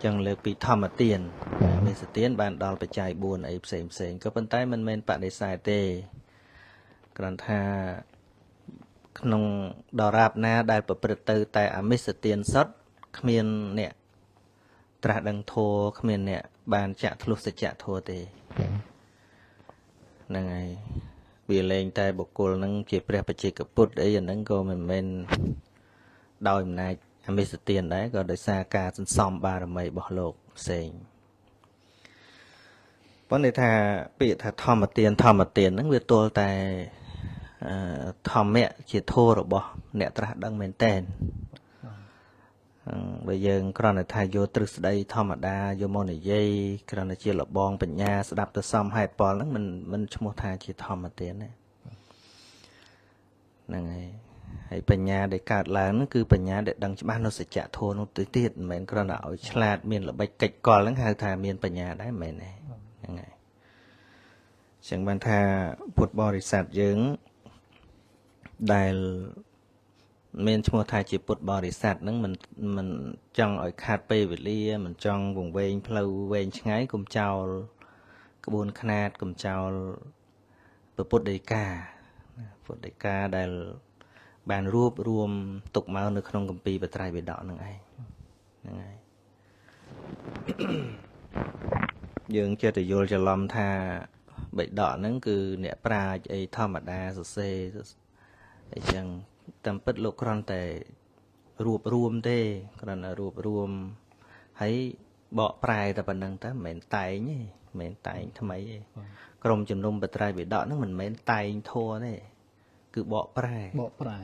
chẳng lệ bị thầm ở tiền mình sẽ tiến bạn đó phải chạy buồn ấy xem có vấn tay mình bạn để xài tê còn tha nông đò rạp na đại bậc bậc từ tại à mình sẽ tiến sót miền nè trả đằng thô miền nè bàn chạ thua sẽ chạ thua tê này vì lên tay bậc cô nâng chỉ bè bạch chỉ cặp bút ấy nâng cô mình đòi này mình sẽ tiền đấy còn đời xa ca xong ba rồi mày bỏ lột xèn vấn đề thà bị thà thòm mà tiền nó việc tôi tại thòm mẹ chỉ thua rồi bỏ nè ta đang men tên bây giờ còn là thà vô từ đây thòm mà đa vô môn này dây còn là chia là bong bệnh nhà sẽ đạp từ xong hai bỏ nó mình mua thà chỉ thòm mà tiền này này hayปัญญาได้การล้างนั่นคือปัญญาได้ดังบ้านเราเสียจะโทนตัวติดเหมือนกระหน่ำฉลาดเมียนหรือใบกิจก่อนแล้วหาทางเมียนปัญญาได้ไหมเนี่ยยังไงเสียงบรรทาพุทธบริษัทยึงได้เมียนชั่วไทยจีพุทธบริษัทนั้นมันจังอ่อยขาดไปวิลีมันจังวงเวงเพลวเวงช่างกลุ่มเจ้ากระบวนขนาดกลุ่มเจ้าประพุทธเดกาพุทธเดกาได้บานรูปรวมตกมาในขนมกัมปีปัตรายเบดอนั่งไงยังเจอแต่โยลจะล้อมท่าเบดอนั่นคือเนี่ยปลาไอ้ธรรมดาสุดเซ่ไอ้จังตำปิดโลกครอนแต่รูปรวมเต้ครอนรูปรวมให้เบาปลายแต่ปันนังแต่เหม็นไตนี่เหม็นไตทำไมกรมจุนนุมปัตรายเบดอนั่นมันเหม็นไตโทนี่คือเบาปลาย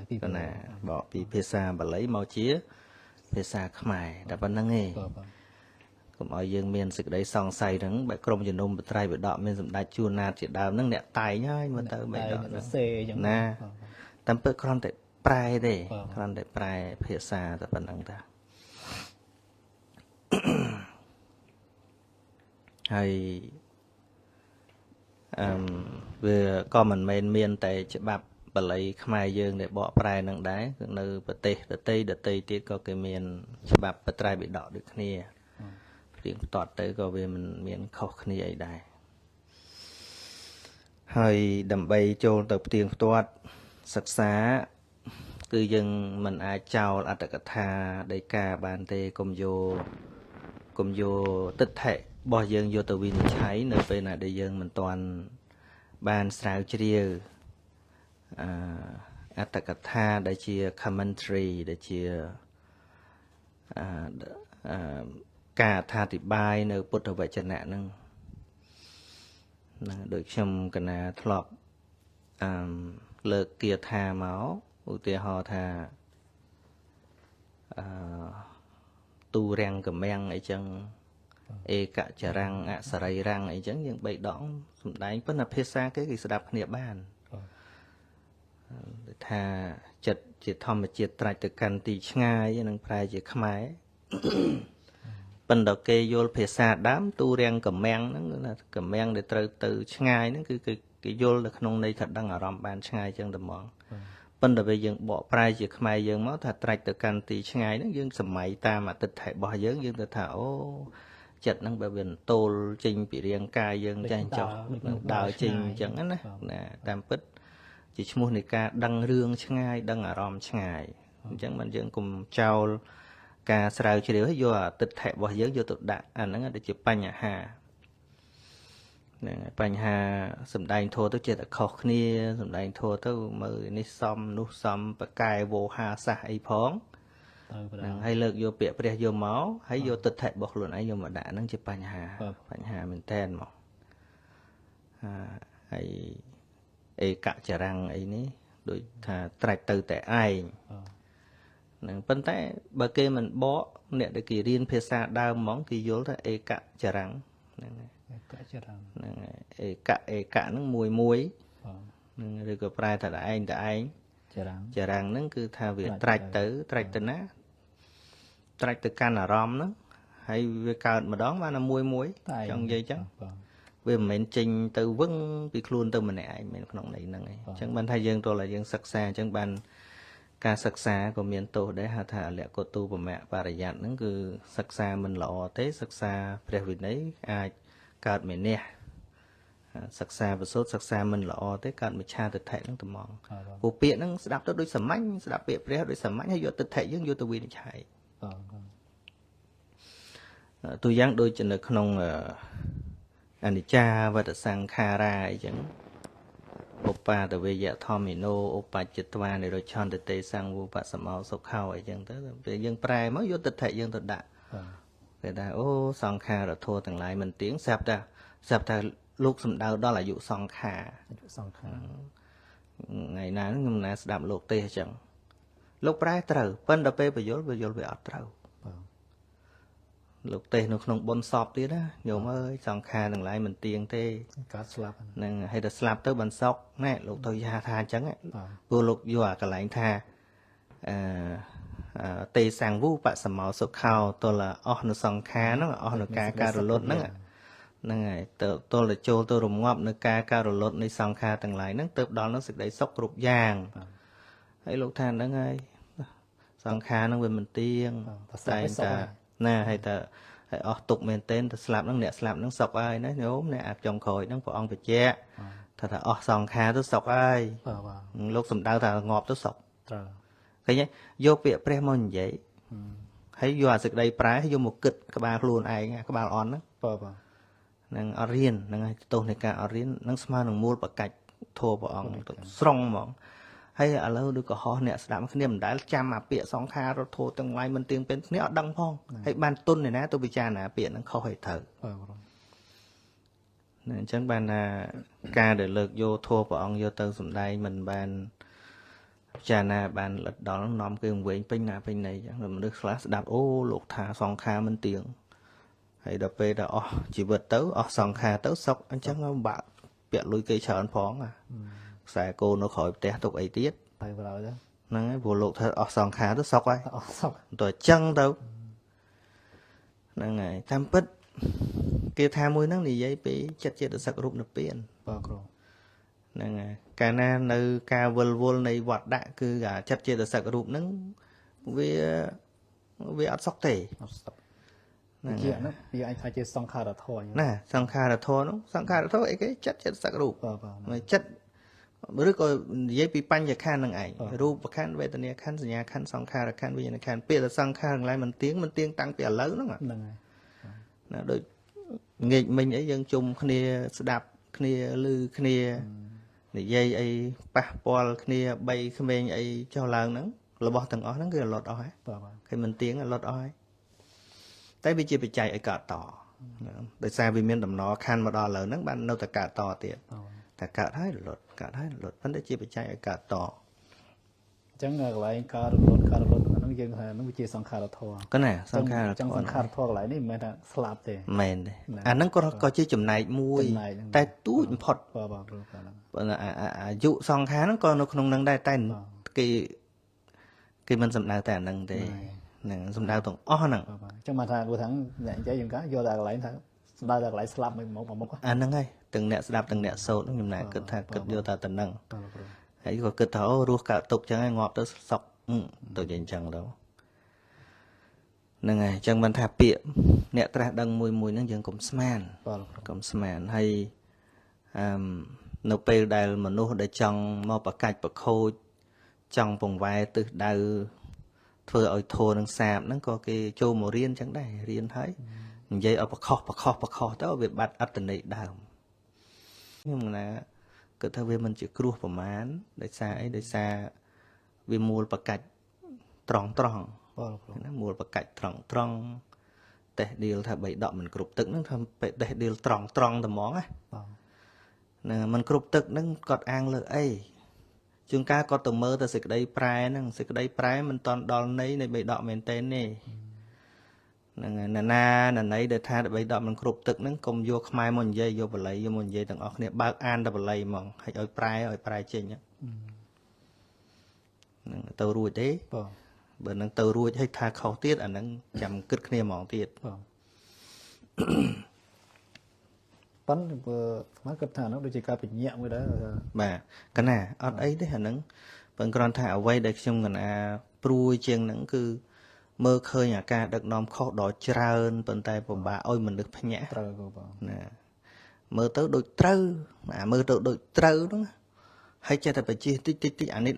พี่ก็น่ะเบาปีเพศาบัลลัยเมาเชี่ยเพศาขมายแต่ปันนั่งเองก็เอายังเมียนสึกได้ซองใส่ทั้งแบบกรมจุนนุมปัตรายเบดอเมียนสมได้จูนาเจียดาวนั่งเนี่ยไตง่ายมันเตอเบดอนะตำเปิดครอนแต่ปลายเด้ครอนแต่ปลายเพศาแต่ปันนั่งตาให้เวลก็มันเมียนแต่ฉบับบัลลัยขมายยืงđể bỏปลายนั่งได้คือในประเทศที่ก็เกิดเมียนฉบับปัตรายบิดอดึกนี่เพียงตอดเตยก็เวมันเมียนเข้าขณีไอ้ได้ให้ดำใบโจลตัวเตียงตัวศึกษาคือยังมันอาเจ้าอัตถกถาได้กาบานเตกมโยติดแทะบ่ยังโยตวินใช้ในเป็นอะไรได้ยังมันตอนบานสาวเชียอัตถกถาได้เชียคอมเมนทรีได้เชียกาธาติบายในพุทธวจนะนั่งโดยชมกันนะทลอบเลิกเกียร์ธาเมาอุติหอธาตูแรงกับแมงไอ้จังเอกะจะรังอะสไรรังไอ้จังยังใบดองสมได้เพราะนับเพศาcáiสดับเนี่ยบ้านถ้าจิตทอมจิตตรายตะกันตีง่ายยังพรายจิตขมายเป็นดอกเกยโยลเพศาดำตูแรงกับแมงนั่นนะกับแมงเดี๋ยวตื่นง่ายนั่นคือโยลในขนมในถัดดังอารมณ์บานง่ายจังแต่มองเป็นดอกไปยังบ่ปลายจิตขมายยังมั้งถ้าตรายตะกันตีง่ายนั่นยังสมัยตามติดไถ่บ่ยังแต่ถ้าโอ้จัดนั่งแบบเป็นโตลจริงปีเรียงกายยังใจจ่อดาวจริงจังนั้นนะตามปิดchỉ mua này ca đăng rươngช่างง่ายđăngอารมณ์ช่างง่ายจังมันยังกลุ่มเจ้าการสลายเฉลี่ยให้โยติดแถบบ่เยอะโยติดด่านนั้นก็จะปัญหาปัญหาสำได้โทตัวเจตขอกนี่สำได้โทตัวมือนิซอมนุซอมปะกายโวหาสะไอพ้องให้เลิกโยเปียเปรี้ยโยเมาให้โยติดแถบบอกหลุดไอโยมาด่านั่นจะปัญหามันแทนหมอไอเอกะจะรังไอ้นี้โดยถ้าตรายตื่นแต่ไอ้นั่งเป็นแต่บางเกมันบ่เนี่ยได้กี่เรียนภาษาดาวมองกี่โยลถ้าเอกะจะรังนั่งเอกะนั่งมวยนั่งหรือก็ปลายแต่ไอ้จะรังนั่งคือถ้าเวียตรายตื่นนะตรายตื่นการอารมณ์นั่งให้เวลามาดองมานะมวยจังใจจังเว้ยเหม็นจริงตัววึ้งปีครูนตัวมันไหนเหม็นขนมไหนนั่งไงจังบันไทยยังตัวอะไรยังศักดิ์สิทธิ์จังบัน ការសិក្សាក៏មានទោសដែរហៅថាអលកតូបមៈបរិយ័តហ្នឹងគឺសិក្សាមិនល្អទេសិក្សាព្រះវិន័យអាចកើតមេនះសិក្សាប្រសូតសិក្សាមិនល្អទេកើតមិច្ឆាទិដ្ឋិហ្នឹងត្មងពួកពាក្យហ្នឹងស្ដាប់ទៅដូចសាមញ្ញស្ដាប់ពាក្យព្រះដូចសាមញ្ញហើយយកទិដ្ឋិយើងយកទៅវិនិច្ឆ័យទូយ៉ាងដូចជានៅក្នុងអនិច្ចាវតសង្ខារាអីចឹងឧបាទវេយធម្មិណោឧបច្ចត្វានិរឆន្ទតេសង្វុបសមោសុខោអីចឹងទៅពេលយើងប្រែមកយកទិដ្ឋិយើងទៅដាក់គេថាអូសង្ខារធម៌ទាំងឡាយមិនទៀងស្រាប់តែលោកសំដៅដល់អាយុសង្ខារថ្ងៃណាខ្ញុំណាស្ដាប់លោកទេសអញ្ចឹងលោកប្រែត្រូវប៉ុន្តែពេលបញ្យល់វាអត់ត្រូវលោកទេសនៅក្នុងបុណ្យសពទៀតណាញោមអើយសង្ខារទាំងឡាយមិនទៀងទេកើតស្លាប់ហ្នឹងហើយតែស្លាប់ទៅបានសក់ណែលោកទៅយាថាអញ្ចឹងព្រោះលោកយកអាកន្លែងថាទេសង្វុបសមោសុខោទល់អស់នៅសង្ខារហ្នឹងអស់នៅការរលត់ហ្នឹងហ្នឹងហើយទល់តែចូលទៅរងាប់នៅការរលត់នៃសង្ខារទាំងឡាយហ្នឹងទៅដល់នៅសេចក្តីសុខគ្រប់យ៉ាងហើយលោកថាហ្នឹងហើយសង្ខារហ្នឹងវាមិនទៀងតែតែណាហើយតែហើយអស់ទុកមែនទែនទៅស្លាប់ហ្នឹងអ្នកស្លាប់ហ្នឹងសុខហើយណាញោមអ្នកអាចចុងក្រោយហ្នឹងព្រះអង្គបញ្ជាក់ថាអស់សង្ខារទៅសុខហើយលោកសំដៅថាងាប់ទៅសុខត្រូវឃើញទេយកពាក្យព្រះមកនិយាយហើយយកអាសេចក្តីប្រែយកមកគិតក្បាលខ្លួនឯងក្បាលអន់ហ្នឹងនឹងអត់រៀនហ្នឹងហើយទោសនៃការអត់រៀននឹងស្មើនឹងមូលបកាច់ធម៌ព្រះអង្គស្រង់ហ្មងហើយឥឡូវដូចកុហកអ្នកស្ដាប់គ្នាមិនដែលចាំអាពាក្យសង្ខារធម៌ទាំងឡាយមិនទៀងពេលគ្នាអត់ដឹងផងហើយបានទុនឯណាទៅពិចារណាពាក្យហ្នឹងខុសឲ្យត្រូវអញ្ចឹងបានថាការដែលលើកយកធម៌ព្រះអង្គយកទៅសំដែងមិនបានពិចារណាបានលិតដល់នាំគេវែងពេញណាពេញណីអញ្ចឹងមនុស្សខ្លះស្ដាប់អូលោកថាសង្ខារមិនទៀងហើយដល់ពេលដល់អស់ជីវិតទៅអស់សង្ខារទៅសុខអញ្ចឹងបាក់ពាក់លុយគេច្រើនផងខ្សែគោនៅក្រោយផ្ទះទុកអីទៀតទៅប្រោយទៅហ្នឹងហើយព្រោះលោកថាអស់សង្ខារទៅសុខហើយអស់សុខទៅអញ្ចឹងទៅហ្នឹងហើយតាមពិតគេថាមួយហ្នឹងនិយាយពីចិត្តចេតសិករូបនិព្វានបាទគ្រូហ្នឹងហើយកាលណានៅការវិលវល់នៃវត្តដាក់គឺអាចិត្តចេតសិករូបហ្នឹងវាអត់សុខទេអត់សុខជាហ្នឹងវាអាចថាជាសង្ខារធម៌ណាសង្ខារធម៌ហ្នឹងសង្ខារធម៌អីគេចិត្តចេតសិករូបចិត្តឬក៏និយាយពីបញ្ញខណ្ឌនឹងឯងរូបខណ្ឌវេទនាខណ្ឌសញ្ញាខណ្ឌសង្ខារខណ្ឌវិញ្ញាណខណ្ឌពាក្យសង្ខារទាំងឡាយមិនទៀងតាំងពីឥឡូវហ្នឹងហើយណាដូចងាកមិញអីយើងជុំគ្នាស្ដាប់គ្នាឮគ្នានិយាយអីប៉ះពាល់គ្នាបីក្មេងអីចុះឡើងហ្នឹងរបស់ទាំងអស់ហ្នឹងគឺលត់អស់ហើយគេមិនទៀងលត់អស់ហើយតែវាជាបច្ច័យឲ្យកើតតដោយសារវាមានដំណរខណ្ឌមកដល់ឥឡូវហ្នឹងបាននៅតែកើតតទៀតតែកើតហើយលត់ប៉ុន្តែជាបច្ច័យឲ្យកើតតអញ្ចឹងកន្លែងការរលត់ហ្នឹងយើងថាហ្នឹងវាជាសង្ខារធម៌កណាសង្ខារធម៌សង្ខារធម៌កន្លែងនេះមិនមែនថាស្លាប់ទេមែនទេអាហ្នឹងក៏ជាចំណែកមួយតែទូចបំផុតអាយុសង្ខារហ្នឹងក៏នៅក្នុងហ្នឹងដែរតែគេមិនសំដៅតែអាហ្នឹងទេហ្នឹងសំដៅទាំងអស់ហ្នឹងអញ្ចឹងមកថាគាត់ថាអ្នកនិយាយយើងយកតែកន្លែងថាសំដៅតែកន្លែងស្លាប់មកអាហ្នឹងហើយទាំងអ្នកស្ដាប់ទាំងអ្នកសូត្រខ្ញុំណាគិតថាគិតយកតែហ្នឹងហើយក៏គិតថាអូរស់កើតទុកចឹងហើយងាប់ទៅសុកទៅជាអញ្ចឹងទៅហ្នឹងហើយអញ្ចឹងមិនថាពាក្យអ្នកត្រាស់ដឹងមួយហ្នឹងយើងកុំស្មានហើយនៅពេលដែលមនុស្សដែលចង់មកបកាច់បខូចចង់ពង្វែទិសដៅធ្វើឲ្យធัวនឹងសាបហ្នឹងក៏គេចូលមករៀនចឹងដែររៀនហើយនិយាយឲ្យបខុសទៅវាបាត់អត្តន័យដើមខ្ញុំណាគិតថាវាមិនជាគ្រោះប្រមាណដោយសារអីដោយសារវាមូលបកាច់ត្រង់ណាមូលបកាច់ត្រង់តេះឌីលថាបីដកមិនគ្រប់ទឹកហ្នឹងថាតេះឌីលត្រង់តែហ្មងណាមិនគ្រប់ទឹកហ្នឹងគាត់អាងលើអីជួនកាលគាត់ទៅមើលទៅសេចក្តីប្រែហ្នឹងសេចក្តីប្រែមិនតន់ដល់ន័យនៃបីដកមែនទេហ្នឹងណាណីដែលថាបីដកមិនគ្រប់ទឹកហ្នឹងកុំយកខ្មែរមកនិយាយយកបល័យយកមកនិយាយទាំងអស់គ្នាបើកអានតែបល័យហ្មងហើយឲ្យប្រែចេញហ្នឹងទៅរួចទេបើនឹងទៅរួចឲ្យថាខុសទៀតអាហ្នឹងចាំគិតគ្នាហ្មងទៀតប៉ុន្តែស្មាគិតថាហ្នឹងដូចជាការបញ្ញាក់មួយដែរបាទកណាអត់អីទេអាហ្នឹង ប៉ុន្តែគ្រាន់ថាអ្វីដែលខ្ញុំកណាព្រួយជាងហ្នឹងគឺមើលឃើញអាការដឹកនាំខុសដល់ច្រើនប៉ុន្តែពិបាកឲ្យមនុស្សភ្ញាក់ ត្រូវក៏បង ណាមើលទៅដូចត្រូវមើលទៅដូចត្រូវហ្នឹងហើយចេះតែបជាតិចអានេះ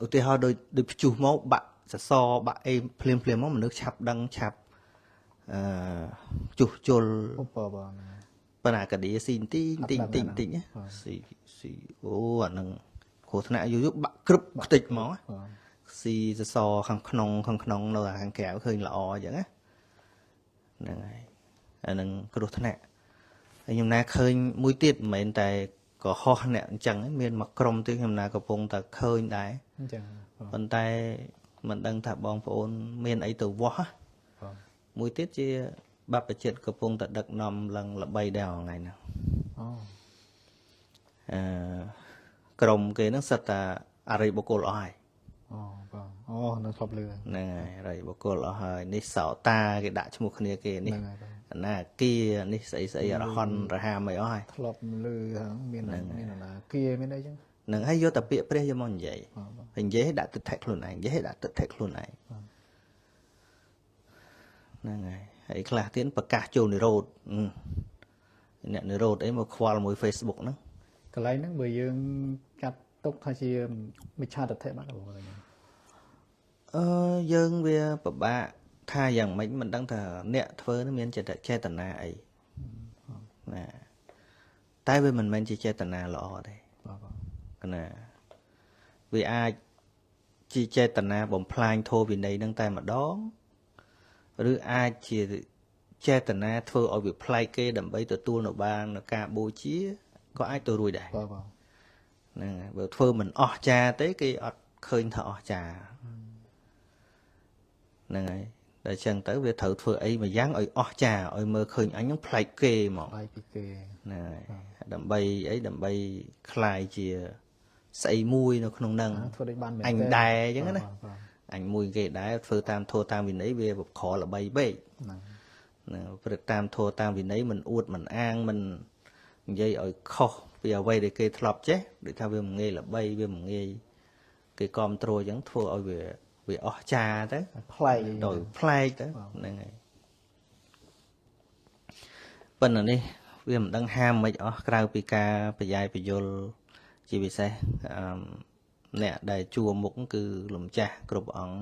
ឧទាហរណ៍ដូចព្យុះមកបាក់សសរបាក់អីភ្លាមមកមនុស្សឆាប់ដឹងឆាប់ជួសជុល អូបង ប៉ុន្តែកាឌីស៊ីបន្តិចស៊ីអូអាហ្នឹងគ្រោះថ្នាក់យូរបាក់គ្រប់ខ្ទេចមកស៊ីសសរខាងក្នុងនៅខាងក្រៅឃើញល្អអញ្ចឹងណាហ្នឹងហើយអាហ្នឹងគ្រោះថ្នាក់ហើយខ្ញុំណាឃើញមួយទៀតមិនមែនតែកុហកអ្នកអញ្ចឹងមានមួយក្រុមទៀតខ្ញុំណាកំពុងតែឃើញដែរ អញ្ចឹង ប៉ុន្តែមិនដឹងថាបងប្អូនមានអីទៅវាស់មួយទៀតជាបព្វជិតកំពុងតែដឹកនាំឡើងល្បីដែរថ្ងៃហ្នឹងក្រុមគេហ្នឹងសិតតែអរិយបុគ្គលអស់ហើយ អូនៅធ្លាប់លឺ ហ្នឹងហើយអរិយបុគ្គលអស់ហើយនេះសោតាគេដាក់ឈ្មោះគ្នាគេនេះណាគានេះស្អីអរហន្តរហាមអីអស់ហើយ ធ្លាប់លឺហ្នឹងមានណាគាមានអីចឹង ហ្នឹងហើយយកតែពាក្យព្រះយកមកនិយាយហើយនិយាយឲ្យដាក់ទឹកថែខ្លួនឯងនិយាយឲ្យដាក់ទឹកថែខ្លួនឯងហ្នឹងហើយខ្លះទៀតប្រកាសចូលនិរោធអ្នកនិរោធអីមកខ្វល់មួយ Facebook ហ្នឹង កន្លែងហ្នឹងបើយើងចាត់ទុកថាជាមិច្ឆាទិដ្ឋិបាត់បង យើងវាពិបាកថាយ៉ាងម៉េចមិនដឹងថាអ្នកធ្វើនឹងមានចេតនាអីណាតែវាមិនមែនជាចេតនាល្អទេណាវាអាចជាចេតនាបំផ្លាញធម៌វិន័យនឹងតែម្ដងឬអាចជាចេតនាធ្វើឲ្យវាប្លែកគេដើម្បីទទួលនៅបានការបូជាក៏អាចទៅរួចដែរហ្នឹងហើយបើធ្វើមិនអស់ចាទេគេអត់ឃើញថាអស់ចាហ្នឹងហើយតែអញ្ចឹងទៅវាត្រូវធ្វើអីមួយយ៉ាងឲ្យអស់ចាឲ្យមើលឃើញអញហ្នឹងប្លែកគេមកប្លែកពីគេ ហ្នឹងហើយដើម្បីអីដើម្បីคล้ายជាស្អីមួយនៅក្នុងហ្នឹង ធ្វើដូចបានមែន អញដែរអញ្ចឹងណាអញមួយគេដែរធ្វើតាមធម៌តាមវិន័យវាបខល្បីពេកហ្នឹងព្រឹកតាមធម៌តាមវិន័យមិនអួតមិនអាងមិននិយាយឲ្យខុសពីអ្វីដែលគេធ្លាប់ចេះដូចថាវាមិនងាយល្បីវាមិនងាយគេគ្រប់គ្រងអញ្ចឹងធ្វើឲ្យវាអស់ចាទៅប្លែកទៅប្លែកទៅហ្នឹងហើយប៉ុន្តែនេះវាមិនដឹងហាមមិនអស់ក្រៅពីការប្រយាយបញ្យលជាពិសេសអ្នកដែលជួមុខគឺលំចាស់គ្រប់អង្គ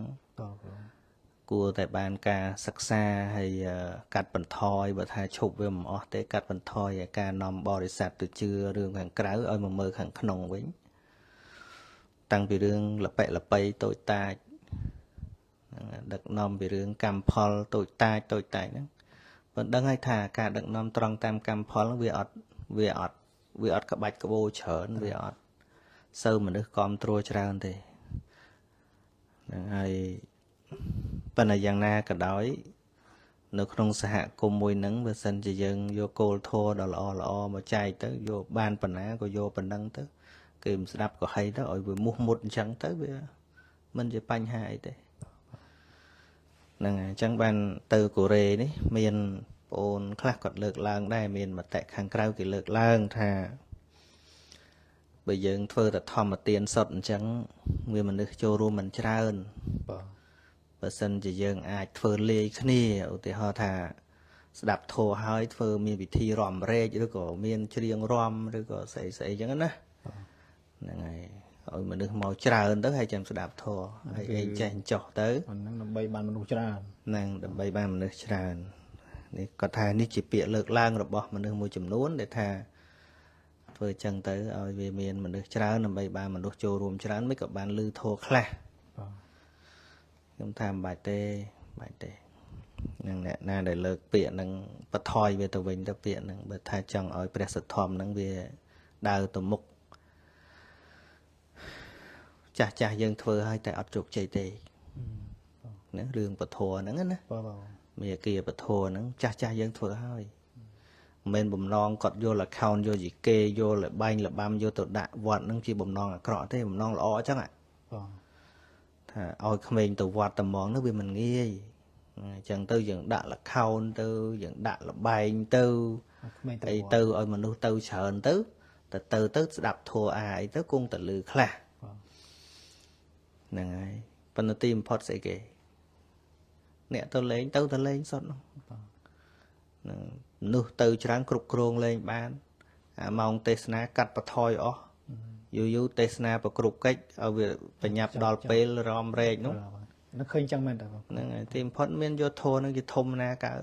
គួរតែបានការសិក្សាហើយកាត់បន្ថយបើថាឈប់វាមិនអស់ទេកាត់បន្ថយឲ្យការនាំបរិស័ទទៅជឿរឿងខាងក្រៅឲ្យមកមើលខាងក្នុងវិញតាំងពីរឿងលប៉ិលប៉ៃតូចតាចដឹកនាំពីរឿងកម្មផលតូចតាចហ្នឹងប៉ុន្តែដឹងហើយថាការដឹកនាំត្រង់តាមកម្មផលវាអត់ក្បាច់ក្បូរច្រើនវាអត់សូវមនុស្សគ្រប់គ្រងច្រើនទេហ្នឹងហើយប៉ុន្តែយ៉ាងណាក៏ដោយនៅក្នុងសហគមន៍មួយហ្នឹងបើសិនជាយើងយកគោលធម៌ដ៏ល្អមកចែកទៅយកបានប៉ុណ្ណាក៏យកប៉ុណ្ណឹងទៅគេមិនស្ដាប់ក៏ហីទៅឲ្យវាមុះមុតអញ្ចឹងទៅវាមិនជាបញ្ហាអីទេហ្នឹងហើយអញ្ចឹងបានទៅកូរ៉េនេះមានបងអូនខ្លះគាត់លើកឡើងដែរមានមតិខាងក្រៅគេលើកឡើងថាបើយើងធ្វើតែធម្មទានសុទ្ធអញ្ចឹងវាមនុស្សចូលរួមមិនច្រើនបើសិនជាយើងអាចធ្វើលាយគ្នាឧទាហរណ៍ថាស្ដាប់ធម៌ហើយធ្វើមានវិធីរំរែកឬក៏មានច្រៀងរំឬក៏ស្អីអញ្ចឹងណាហ្នឹងហើយឲ្យមនុស្សមកច្រើនទៅហើយចាំស្ដាប់ធម៌ហើយឯងចេះចោះទៅហ្នឹងដើម្បីបានមនុស្សច្រើនហ្នឹងដើម្បីបានមនុស្សច្រើននេះគាត់ថានេះជាពាក្យលើកឡើងរបស់មនុស្សមួយចំនួនដែលថាធ្វើអញ្ចឹងទៅឲ្យវាមានមនុស្សច្រើនដើម្បីបានមនុស្សចូលរួមច្រើនមិនក៏បានលឺធម៌ខ្លះខ្ញុំថាមិនបាច់ទេនឹងអ្នកណាដែលលើកពាក្យហ្នឹងបថយវាទៅវិញទៅពាក្យហ្នឹងបើថាចង់ឲ្យព្រះសទ្ធំហ្នឹងវាដើរទៅមុខចាស់យើងធ្វើឲ្យតែអត់ជោគជ័យទេណារឿងពធហ្នឹងណាមេគាពធហ្នឹងចាស់យើងធ្វើឲ្យមិនមែនបំណងគាត់យក account យកជីគេយកលបែងលបាំយកទៅដាក់វត្តហ្នឹងជាបំណងអាក្រក់ទេបំណងល្អអញ្ចឹងថាឲ្យក្មេងទៅវត្តត្មងនោះវាមិនងាយអញ្ចឹងទៅយើងដាក់ account ទៅយើងដាក់លបែងទៅអីទៅឲ្យមនុស្សទៅច្រើនទៅស្ដាប់ធัวអាអីទៅគង់តែលឺខ្លះ ហ្នឹងហើយប៉ុន្តែទីបំផុតស្អីគេអ្នកទៅលេងសុទ្ធហ្នឹងមនុស្សទៅច្រើនគ្រប់គ្រងលេងបានអាម៉ោងទេសនាកាត់បន្ថយអស់យូរទេសនាប្រគ្រប់កិច្ចឲ្យវាបញ្ញាប់ដល់ពេលរំរែកនោះ nó khơi chẳng mình đâu ហ្នឹងហើយទីបំផុតមានយកធននឹងជាធំណាកើត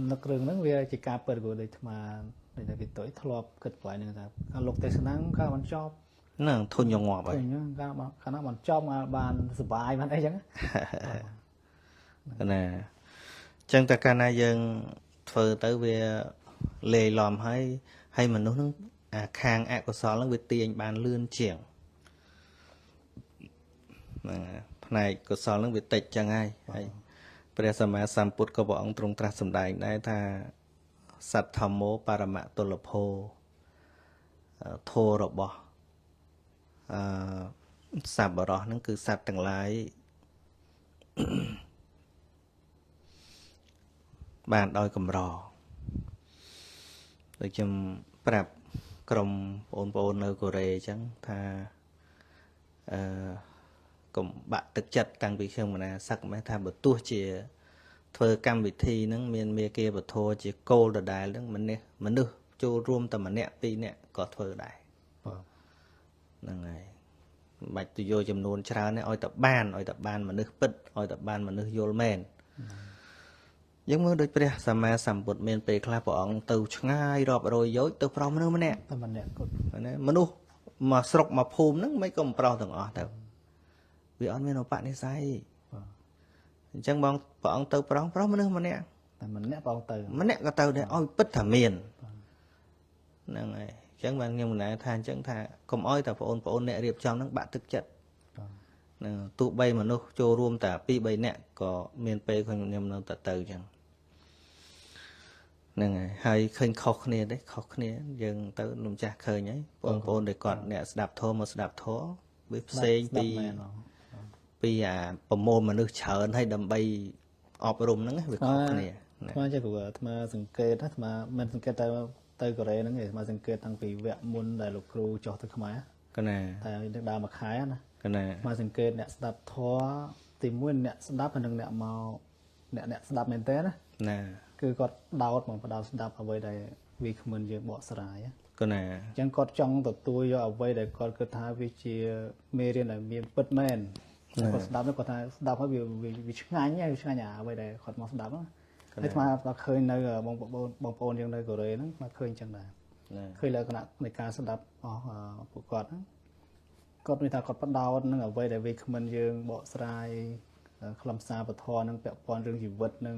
nó rừng nó về chỉ cà bờ của đây mà đây là cái tối thọp cất quái này là cả lục tây sáng cả bọn chóp ហ្នឹងធុញងប់ហើយ thôi nhá cả nó bọn chóp mà bàn sờ bài bàn ấy chẳng ណាចឹងតែកាលណាយើងធ្វើទៅវាលេីឡំហើយមនុស្សហ្នឹងអាខាងអកុសលហ្នឹងវាទាញបានលឿនជាងហ្នឹងផ្នែកកុសលហ្នឹងវាតិចចឹងហើយព្រះសម្មាសម្ពុទ្ធក៏ព្រះអង្គទ្រង់ត្រាស់សម្ដែងដែរថាសត្វធម្មោបរមតុលភោធម៌របស់សត្វបរោះហ្នឹងគឺសត្វទាំងឡាយបានដោយកម្រដូចខ្ញុំប្រាប់ក្រុមបងប្អូននៅកូរ៉េអញ្ចឹងថាកុំបាក់ទឹកចិត្តតាំងពីខ្ញុំមណាសឹកមកថាបើទោះជាធ្វើកម្មវិធីហ្នឹងមានមេគាពធជាគោលដដែលហ្នឹងមនុស្សចូលរួមតែម្នាក់ពីរនាក់ក៏ធ្វើដែរហ្នឹងហើយមិនបាច់ទៅយកចំនួនច្រើនទេឲ្យតែបានមនុស្សពិតឲ្យតែបានមនុស្សយល់មែនយើងមើលដូចព្រះសម្មាសម្ពុទ្ធមានពេលខ្លះព្រះអង្គទៅឆ្ងាយរាប់រយយោជន៍ទៅប្រោសមនុស្សម្នាក់ណាមនុស្សមកស្រុកមកភូមិហ្នឹងមិនក៏មិនប្រោសទាំងអស់ទៅវាអត់មានឧបនិស្ស័យអញ្ចឹងបងព្រះអង្គទៅប្រោសមនុស្សម្នាក់តែម្នាក់ព្រះអង្គទៅម្នាក់ក៏ទៅដែរឲ្យពិតថាមានហ្នឹងហើយអញ្ចឹងបានខ្ញុំណែថាអញ្ចឹងថាកុំឲ្យតែបងប្អូនអ្នករៀបចំហ្នឹងបាក់ទឹកចិត្តហ្នឹងទោះបីមនុស្សចូលរួមតែ2 3នាក់ក៏មានពេលខ្ញុំនៅទៅអញ្ចឹងហ្នឹងហើយឃើញខុសគ្នាទេខុសគ្នាយើងទៅនំចាស់ឃើញហើយបងប្អូនដែលគាត់អ្នកស្ដាប់ធម៌មកស្ដាប់ធម៌វាផ្សេងពីអាប្រមូលមនុស្សច្រើនហើយដើម្បីអប់រំហ្នឹងវាខុសគ្នាថ្មចេះក៏ថ្មសង្កេតថ្មមិនសង្កេតទៅកូរ៉េហ្នឹងឯងថ្មសង្កេតតាំងពីវគ្គមុនដែលលោកគ្រូចុះទៅខ្មែរកណាតែនឹងដើរមួយខែណាកណាថ្មសង្កេតអ្នកស្ដាប់ធម៌ទីមួយអ្នកស្ដាប់ហើយនឹងអ្នកមកអ្នកស្ដាប់មែនទេណាគឺគាត់ដោតមកបដោតស្ដាប់អ្វីដែលវាគ្មិនយើងបកស្រាយកណាអញ្ចឹងគាត់ចង់ទទួលយកអ្វីដែលគាត់គិតថាវាជាមេរៀនដែលមានពិតមែនគាត់ស្ដាប់គាត់ថាស្ដាប់ហើយវាឆ្ងាញ់ហើយឆ្ងាញ់អ្វីដែលគាត់មកស្ដាប់ហើយថ្មគាត់ឃើញនៅបងប្អូនយើងនៅកូរ៉េហ្នឹងមកឃើញអញ្ចឹងដែរឃើញលក្ខណៈនៃការស្ដាប់អស់ពួកគាត់ហ្នឹងគាត់មានថាគាត់បដោតនឹងអ្វីដែលវាគ្មិនយើងបកស្រាយខ្លឹមសារពធនឹងពាក់ព័ន្ធរឿងជីវិតនឹង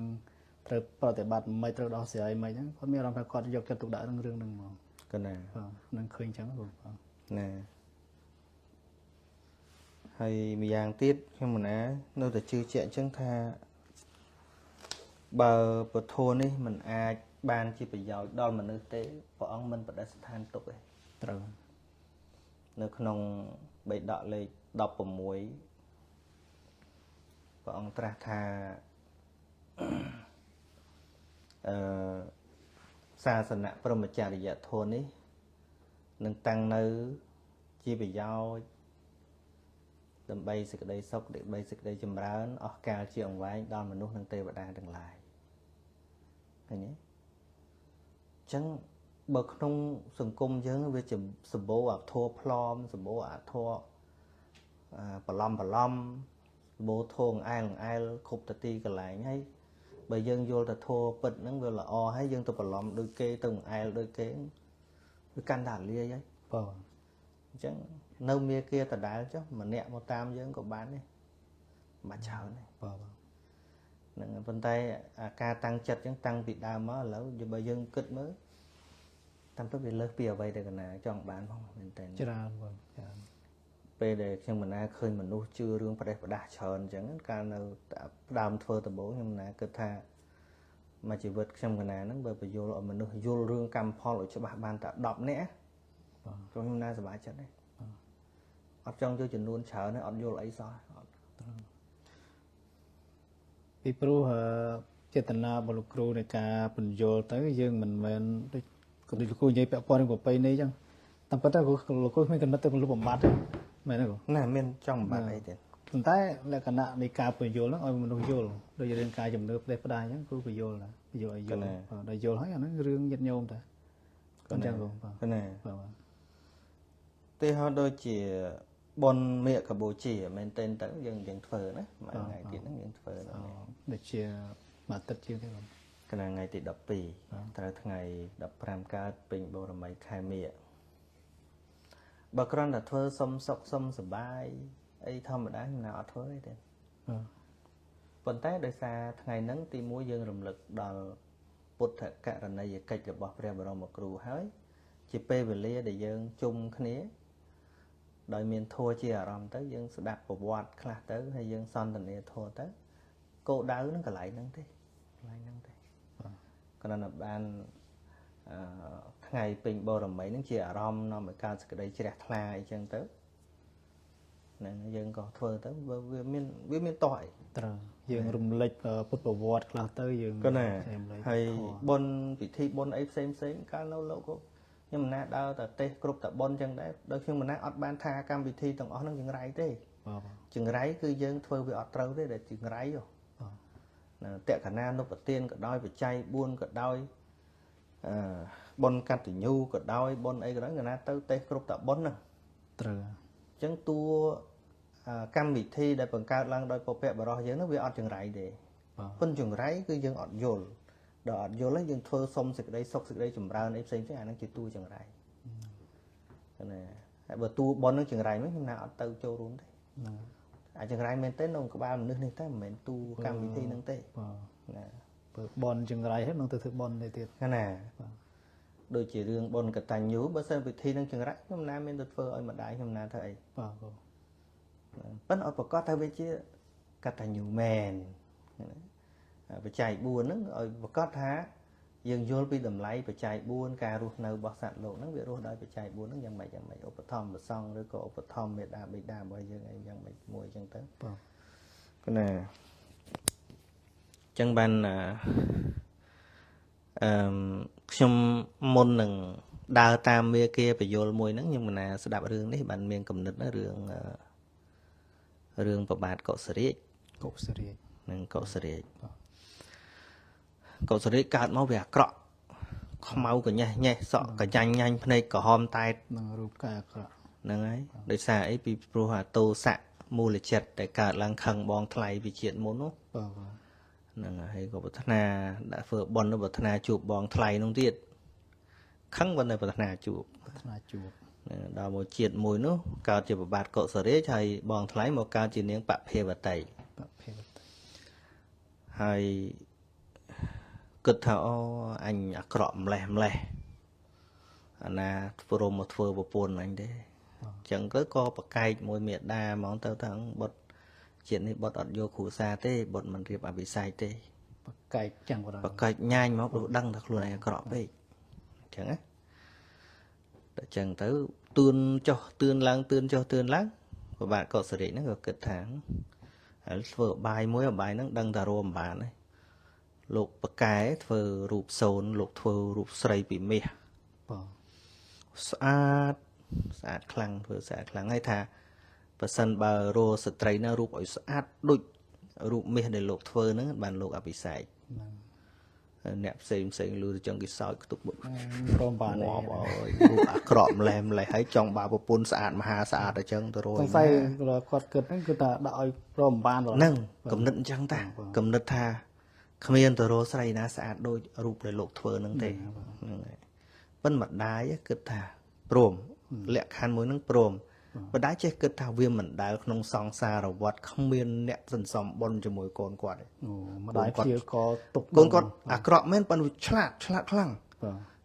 ត្រូវប្រតិបត្តិមិនត្រូវដោះស្រាយមិនអញ្ចឹងគាត់មានអារម្មណ៍ថាគាត់យកចិត្តទុកដាក់នឹងរឿងហ្នឹងហ្មងកណានឹងឃើញអញ្ចឹងបងណាហើយម្យ៉ាងទៀតខ្ញុំមិនណានៅតែជឿជាក់អញ្ចឹងថាបើពធនេះมันអាចបានជាប្រយោជន៍ដល់មនុស្សទេព្រះអង្គមិនបដិស្ថានទុកទេត្រូវនៅក្នុងបេដកលេខ16ព្រះអង្គត្រាស់ថាសាសនៈព្រហ្មចរិយធម៌នេះនឹងតាំងនៅជាប្រយោជន៍ដើម្បីសេចក្តីសុខដើម្បីសេចក្តីចម្រើនអស់កាលជាអង្វែងដល់មនុស្សនិងទេវតាទាំងឡាយឃើញទេអញ្ចឹងបើក្នុងសង្គមយើងវាជាសម្បូរអាធัวផ្លំសម្បូរអាធัวបឡំសម្បូរធងអែលគ្រប់តទីកន្លែងហើយបើយើងយល់ទៅធัวពិតហ្នឹងវាល្អហើយយើងទៅបឡំដូចគេទៅអែលដូចគេវាកាន់តែលាយហើយបងអញ្ចឹងនៅមាគាដដែលចុះម្នាក់មកតាមយើងក៏បានដែរមិនច្រើនទេបងហ្នឹងប៉ុន្តែអាការតាំងចិត្តអញ្ចឹងតាំងពីដើមមកឥឡូវបើយើងគិតមើលតាមទៅវាលើសពីអ្វីដែលកណាចង់បានផងមែនតើច្រើនបងច្រើនពេលដែលខ្ញុំមិនណាឃើញមនុស្សជឿរឿងប្រេះប្រដាស់ច្រើនអញ្ចឹងកាលនៅដើមធ្វើដំបូងខ្ញុំណាគិតថាមួយជីវិតខ្ញុំកណាហ្នឹងបើបញ្យល់ឲ្យមនុស្សយល់រឿងកម្មផលឲ្យច្បាស់បានតែ10នាក់ខ្ញុំណាសប្បាយចិត្តទេអត់ចង់យកចំនួនច្រើនទេអត់យល់អីសោះពីព្រោះចេតនារបស់លោកគ្រូនៃការបញ្យល់ទៅយើងមិនមែនដូចលោកគ្រូនិយាយពាក់ព័ន្ធនឹងប្រពៃណីអញ្ចឹង តាមពិតទៅលោកគ្រូមានកំណត់ទៅលុបបំបត្តិមែនទេគ្រូ ណាមានចង់បាត់អីទៀត ប៉ុន្តែលក្ខណៈនៃការពន្យល់ហ្នឹងឲ្យមនុស្សយល់ដូចរឿងការជំនឿផ្ដេសផ្ដាសអញ្ចឹងគ្រូពន្យល់ណាពន្យល់ឲ្យយល់ដល់យល់ហើយអាហ្នឹងរឿងញាតិញោមតាអញ្ចឹងគ្រូបាទ ណា បាទ ទីហោដូចជាបុណ្យមេកបូជាមែនទែនទៅយើងធ្វើណាមួយថ្ងៃទៀតហ្នឹងយើងធ្វើហ្នឹង ដូចជាមួយអាទិត្យជាងទេគ្រូ កណ្ដាលថ្ងៃទី12ត្រូវថ្ងៃ15កើតពេញបូរមីខែមេបើគ្រាន់តែធ្វើសុំសុខសុំសប្បាយអីធម្មតាខ្ញុំណាអត់ធ្វើទេ ប៉ុន្តែដោយសារថ្ងៃហ្នឹងទីមួយយើងរំលឹកដល់ពុទ្ធករណីយកិច្ចរបស់ព្រះបរមគ្រូហើយជាពេលវេលាដែលយើងជុំគ្នាដោយមានធัวជាអារម្មណ៍ទៅយើងស្ដាប់ប្រវត្តិខ្លះទៅហើយយើងសន្ទនាធัวទៅគោលដៅហ្នឹងកន្លែងហ្នឹងទេកន្លែងហ្នឹងទេគ្រាន់តែបានថ្ងៃពេញបូរមីហ្នឹងជាអារម្មណ៍នាំឲ្យកើតសេចក្តីជ្រះថ្លាអីចឹងទៅហ្នឹងយើងក៏ធ្វើទៅវាមានតោះអី ត្រូវយើងរំលេចពុទ្ធប្រវត្តិខ្លះទៅយើង ក៏ណាហើយបុណ្យពិធីបុណ្យអីផ្សេងកាលនៅលោកខ្ញុំមិនណាដើរតែទេសគ្រប់តែបុណ្យចឹងដែរដោយខ្ញុំមិនណាអត់បានថាកម្មវិធីទាំងអស់ហ្នឹងចង្រៃទេចង្រៃគឺយើងធ្វើវាអត់ត្រូវទេដែលចង្រៃតក្កណានុបទានក៏ដោយបច្ច័យ4ក៏ដោយបុណ្យកតញ្ញូក៏ដោយបុណ្យអីក៏ដោយណាទៅទេសគ្រប់តែបុណ្យហ្នឹង ត្រូវ អញ្ចឹងតួកម្មវិធីដែលបង្កើតឡើងដោយពពកបរោះយើងហ្នឹងវាអត់ចង្រៃទេប៉ុន្តែចង្រៃគឺយើងអត់យល់ដល់អត់យល់ហើយយើងធ្វើសុំសេចក្តីសុខសេចក្តីចម្រើនអីផ្សេងអាហ្នឹងជាតួចង្រៃណាហើយបើតួប៉ុនហ្នឹងចង្រៃមិនខ្ញុំណាអត់ទៅចូលរួមទេអាចចង្រៃមែនទេក្នុងក្បាលមនុស្សនេះតែមិនមែនតួកម្មវិធីហ្នឹងទេណា បើបនចង្រៃហើយនឹងទៅធ្វើបននេះទៀត ណាដូចជារឿងបុណ្យកតញ្ញូបើសិនពិធីនឹងចង្រៃខ្ញុំណាមានទៅធ្វើឲ្យម្ដាយខ្ញុំណាធ្វើអី បាទ ប៉ុន្តែឲ្យប្រកាសថាវាជាកតញ្ញូមែនបច្ច័យ4ហ្នឹងឲ្យប្រកាសថាយើងយល់ពីតម្លៃបច្ច័យ4ការរស់នៅរបស់សត្វលោកហ្នឹងវារស់ដោយបច្ច័យ4ហ្នឹងយ៉ាងម៉េចឧបត្ថម្ភប្រសង់ឬក៏ឧបត្ថម្ភមេដាបិតារបស់យើងអីយ៉ាងម៉េចមួយអញ្ចឹងទៅបាទណាចឹងបានខ្ញុំមុននឹងដើរតាមមេគាបយលមួយហ្នឹងខ្ញុំមិនណាស្ដាប់រឿងនេះបានមានគំនិតណារឿងប្របាទកុសរាជនិងកុសរាជកើតមកវាអាក្រក់ខ្មៅកញ៉េះញ៉េះសក់កញ្ចាញ់ញ៉ាញ់ភ្នែកក្រហមតែត នឹងរូបកាយអាក្រក់ ហ្នឹងហើយដោយសារអីពីព្រោះអាតោសៈមូលចិត្តដែលកើតឡើងខឹងបងថ្លៃពីជាតិមុននោះហ្នឹងហើយក៏ប្រាថ្នាដាក់ធ្វើបុណ្យប្រាថ្នាជួបបងថ្លៃនោះទៀតខឹងមិនតែប្រាថ្នាជួបដល់មកជាតិមួយនោះកើតជាប្របាទកុសរាជហើយបងថ្លៃមកកើតជានាងបភាវតីហើយគិតថាអូអញអាក្រក់ម្លេះអាណាព្រមមកធ្វើប្រពន្ធអញទេអញ្ចឹងទៅក៏ប្រកែកមួយមេដាហ្មងទៅថាបុតជាតិនេះបុតអត់យកគ្រួសារទេបុតមិនរៀបអភិសេកទេប្រកែកចឹងប្រកែកញ៉ាញមកព្រោះដឹងថាខ្លួនឯងអាក្រក់ពេកអញ្ចឹងណាតែអញ្ចឹងទៅទឿនចុះទឿនឡើងប្របាទកុសរាជហ្នឹងក៏គិតថាហើយធ្វើអបាយមួយអបាយហ្នឹងដឹងតែរួមបានហើយលោកប្រកែធ្វើរូបសូនលោកធ្វើរូបស្រីពីមាសស្អាតខ្លាំងធ្វើស្អាតខ្លាំងហើយថាបើសិនបើរោស្ត្រីណារូបឲ្យស្អាតដូចរូបមាសដែលលោកធ្វើហ្នឹងបានលោកអភិសេកអ្នកផ្សេងលឺចឹងគេសោចខ្ទប់បុករំបានអើយរូបអាក្រក់ម្លេះហើយចង់បាប្រពន្ធស្អាតមហាស្អាតអញ្ចឹងទៅរយសង្ស័យគាត់គិតហ្នឹងគឺថាដាក់ឲ្យរំបានហ្នឹងគំនិតអញ្ចឹងតាគំនិតថាគ្មានទៅរកស្រីណាស្អាតដូចរូបដែលលោកធ្វើហ្នឹងទេហ្នឹងហើយប៉ុន្តែម្ដាយគិតថាព្រមលក្ខខណ្ឌមួយហ្នឹងព្រមម្ដាយចេះគិតថាវាមិនដែលក្នុងសង្សារវត្តគ្មានអ្នកសន្សំបុណ្យជាមួយកូនគាត់ទេម្ដាយព្យាករទុកកូនគាត់អាក្រក់មែនប៉ុន្តែវាឆ្លាតខ្លាំង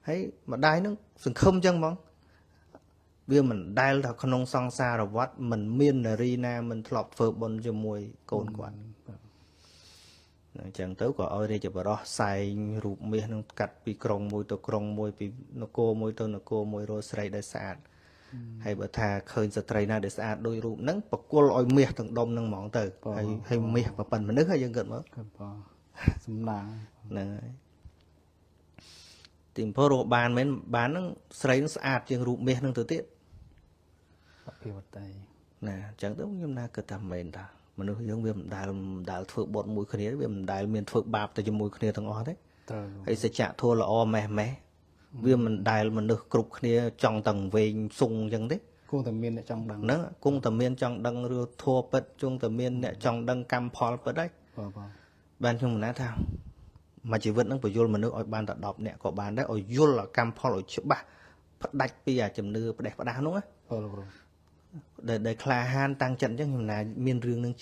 ហើយម្ដាយហ្នឹងសង្ឃឹមអញ្ចឹងហ្មងវាមិនដែលថាក្នុងសង្សារវត្តមិនមាននារីណាមិនធ្លាប់ធ្វើបុណ្យជាមួយកូនគាត់អញ្ចឹងទៅក៏ឲ្យរាជបរោះសែងរូបមាសនឹងកាត់ពីក្រុងមួយទៅក្រុងមួយពីនគរមួយទៅនគរមួយរកស្រីដែលស្អាតហើយបើថាឃើញស្ត្រីណាដែលស្អាតដូចរូបហ្នឹងបកគលឲ្យមាសទាំងដុំហ្នឹងហ្មងទៅហើយមាសប្រពន្ធមនុស្សហើយយើងគិតមើលសំណាងហ្នឹងហើយ ទីបំផុតរកបានមែនបានហ្នឹងស្រីនឹងស្អាតជាងរូបមាសហ្នឹងទៅទៀត អភិវឌ្ឍតែ ណាអញ្ចឹងទៅខ្ញុំណាគិតថាមែនតាមនុស្សយើងវាមិនដែលធ្វើបុតមួយគ្នាវាមិនដែលមានធ្វើបាបទៅជាមួយគ្នាទាំងអស់ទេ ត្រូវ ហើយសច្ចៈធម៌ល្អម៉េះវាមិនដែលមនុស្សគ្រប់គ្នាចង់ទាំងវែងសុងអញ្ចឹងទេ គង់តែមានអ្នកចង់ដឹង ហ្នឹងគង់តែមានចង់ដឹងរឿងធัวពិតជង់តែមានអ្នកចង់ដឹងកម្មផលពិតហើយ បាទ បានខ្ញុំណាថាមួយជីវិតហ្នឹងបញ្យលមនុស្សឲ្យបានតែ10នាក់ក៏បានដែរឲ្យយល់កម្មផលឲ្យច្បាស់ផ្ដាច់ពីអាជំនឿផ្ដេសផ្ដាស់ហ្នឹងណា បាទលោកគ្រូ ដែលក្លាហានតាំងចិត្តអញ្ចឹងខ្ញុំណាមានរឿងហ្នឹង